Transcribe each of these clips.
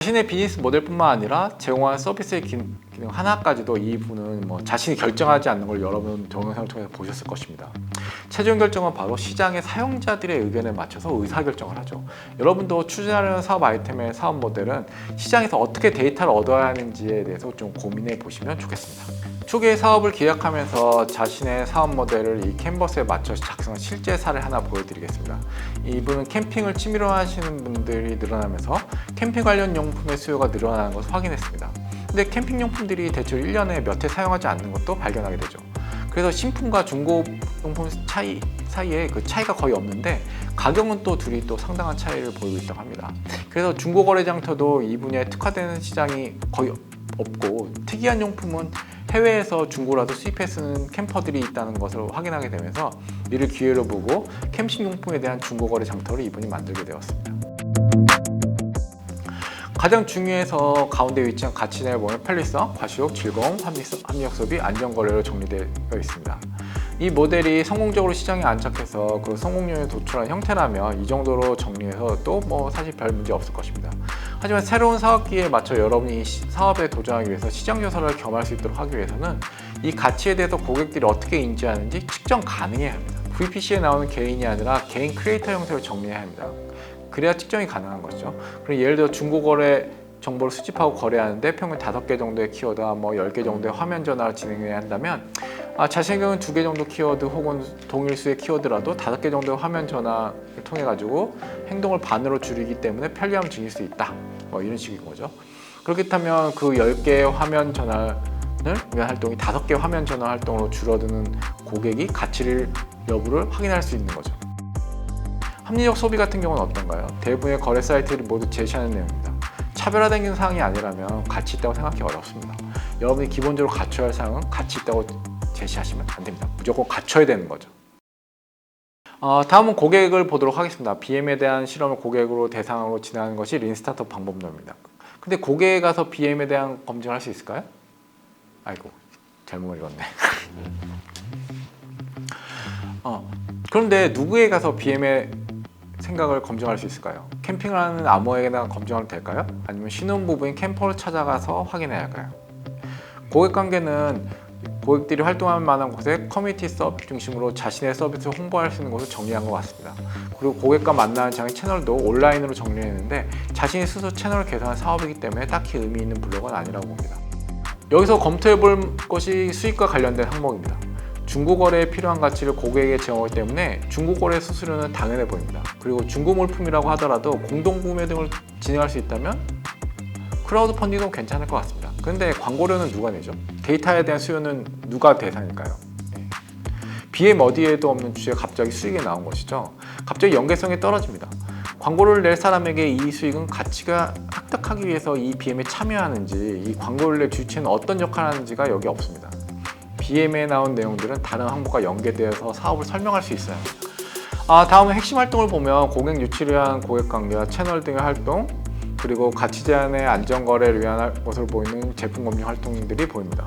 자신의 비즈니스 모델뿐만 아니라 제공하는 서비스의 기능 하나까지도 이분은 자신이 결정하지 않는 걸 여러분 동영상을 통해서 보셨을 것입니다. 최종 결정은 바로 시장의 사용자들의 의견에 맞춰서 의사결정을 하죠. 여러분도 추진하려는 사업 아이템의 사업 모델은 시장에서 어떻게 데이터를 얻어야 하는지에 대해서 좀 고민해 보시면 좋겠습니다. 초기에 사업을 기획하면서 자신의 사업 모델을 이 캔버스에 맞춰서 작성한 실제 사례를 하나 보여드리겠습니다. 이분은 캠핑을 취미로 하시는 분들이 늘어나면서 캠핑 관련 용품의 수요가 늘어나는 것을 확인했습니다. 근데 캠핑 용품들이 대체로 1년에 몇 해 사용하지 않는 것도 발견하게 되죠. 그래서 신품과 중고 용품 사이에 그 차이가 거의 없는데 가격은 또 둘이 또 상당한 차이를 보이고 있다고 합니다. 그래서 중고거래 장터도 이 분야에 특화되는 시장이 거의 없고 특이한 용품은 해외에서 중고라도 수입해 쓰는 캠퍼들이 있다는 것을 확인하게 되면서 이를 기회로 보고 캠핑 용품에 대한 중고거래 장터를 이분이 만들게 되었습니다. 가장 중요해서 가운데 위치한 가치내에 보면 편리성, 과시욕, 즐거움, 합리적 소비, 안전거래로 정리되어 있습니다. 이 모델이 성공적으로 시장에 안착해서 그 성공률에 도출한 형태라면 이 정도로 정리해서 또 사실 별 문제 없을 것입니다. 하지만 새로운 사업기에 맞춰 여러분이 이 사업에 도전하기 위해서 시장 조사를 겸할 수 있도록 하기 위해서는 이 가치에 대해서 고객들이 어떻게 인지하는지 측정 가능해야 합니다. VPC에 나오는 개인이 아니라 개인 크리에이터 형태로 정리해야 합니다. 그래야 측정이 가능한 거죠. 그럼 예를 들어 중고거래 정보를 수집하고 거래하는데 평균 5개 정도의 키워드와 10개 정도의 화면 전화를 진행해야 한다면 자신의 경우는 2개 정도 키워드 혹은 동일 수의 키워드라도 5개 정도의 화면 전화를 통해 가지고 행동을 반으로 줄이기 때문에 편리함을 즐길 수 있다. 이런 식인 거죠. 그렇다면 그 10개의 화면 전화를 위한 활동이 5개의 화면 전화 활동으로 줄어드는 고객이 가치를 여부를 확인할 수 있는 거죠. 합리적 소비 같은 경우는 어떤가요? 대부분의 거래 사이트들이 모두 제시하는 내용입니다. 차별화된 사항이 아니라면 가치 있다고 생각하기 어렵습니다. 여러분이 기본적으로 갖춰야 할 사항은 가치 있다고 제시하시면 안 됩니다. 무조건 갖춰야 되는 거죠. 다음은 고객을 보도록 하겠습니다. BM에 대한 실험을 고객으로 대상으로 진행하는 것이 린 스타트업 방법론입니다. 근데 고객에 가서 BM에 대한 검증을 할 수 있을까요? 아이고, 잘못 읽었네. 그런데 누구에 가서 BM의 생각을 검증할 수 있을까요? 캠핑을 하는 아무에게나 검증하면 될까요? 아니면 신혼부부인 캠퍼를 찾아가서 확인해야 할까요? 고객 관계는 고객들이 활동할 만한 곳에 커뮤니티 서비스 중심으로 자신의 서비스를 홍보할 수 있는 곳을 정리한 것 같습니다. 그리고 고객과 만나는 장의 채널도 온라인으로 정리했는데 자신이 스스로 채널을 개선한 사업이기 때문에 딱히 의미 있는 블로그는 아니라고 봅니다. 여기서 검토해 볼 것이 수익과 관련된 항목입니다. 중고거래에 필요한 가치를 고객에게 제공하기 때문에 중고거래 수수료는 당연해 보입니다. 그리고 중고물품이라고 하더라도 공동구매 등을 진행할 수 있다면 크라우드 펀딩도 괜찮을 것 같습니다. 그런데 광고료는 누가 내죠? 데이터에 대한 수요는 누가 대상일까요? BM 어디에도 없는 주제가 갑자기 수익이 나온 것이죠. 갑자기 연계성이 떨어집니다. 광고를 낼 사람에게 이 수익은 가치가 획득하기 위해서 이 BM에 참여하는지 이 광고를 낼 주체는 어떤 역할을 하는지가 여기 없습니다. BM에 나온 내용들은 다른 항목과 연계되어서 사업을 설명할 수 있어요. 다음은 핵심 활동을 보면 고객 유치를 위한 고객관계와 채널 등의 활동, 그리고 가치 제한의 안전거래를 위한 것으로 보이는 제품 검증 활동들이 보입니다.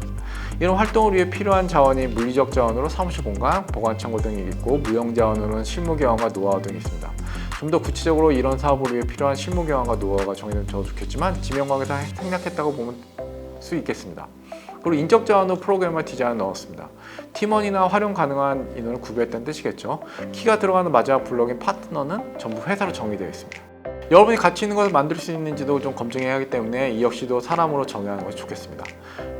이런 활동을 위해 필요한 자원이 물리적 자원으로 사무실 공간, 보관 창고 등이 있고 무형 자원으로는 실무 경험과 노하우 등이 있습니다. 좀 더 구체적으로 이런 사업을 위해 필요한 실무 경험과 노하우가 정의되면 더 좋겠지만 지명관계상 생략했다고 보면 수 있겠습니다. 그리고 인적 자원으로 프로그래머 디자인을 넣었습니다. 팀원이나 활용 가능한 인원을 구별했다는 뜻이겠죠. 키가 들어가는 마지막 블록인 파트너는 전부 회사로 정의되어 있습니다. 여러분이 가치 있는 것을 만들 수 있는지도 좀 검증해야 하기 때문에 이 역시도 사람으로 정의하는 것이 좋겠습니다.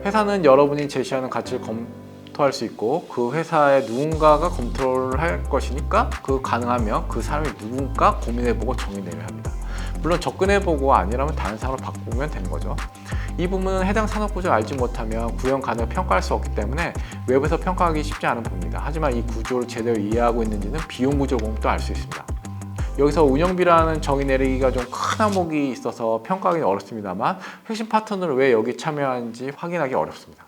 회사는 여러분이 제시하는 가치를 검토할 수 있고 그 회사에 누군가가 검토를 할 것이니까 그 가능하면 그 사람이 누군가 고민해보고 정의내려야 합니다. 물론 접근해보고 아니라면 다른 사람으로 바꾸면 되는 거죠. 이 부분은 해당 산업 구조를 알지 못하면 구현 가능을 평가할 수 없기 때문에 외부에서 평가하기 쉽지 않은 부분입니다. 하지만 이 구조를 제대로 이해하고 있는지는 비용 구조를 보면 또 알 수 있습니다. 여기서 운영비라는 정의 내리기가 좀 큰 항목이 있어서 평가하기 어렵습니다만 핵심 파트너를 왜 여기 참여하는지 확인하기 어렵습니다.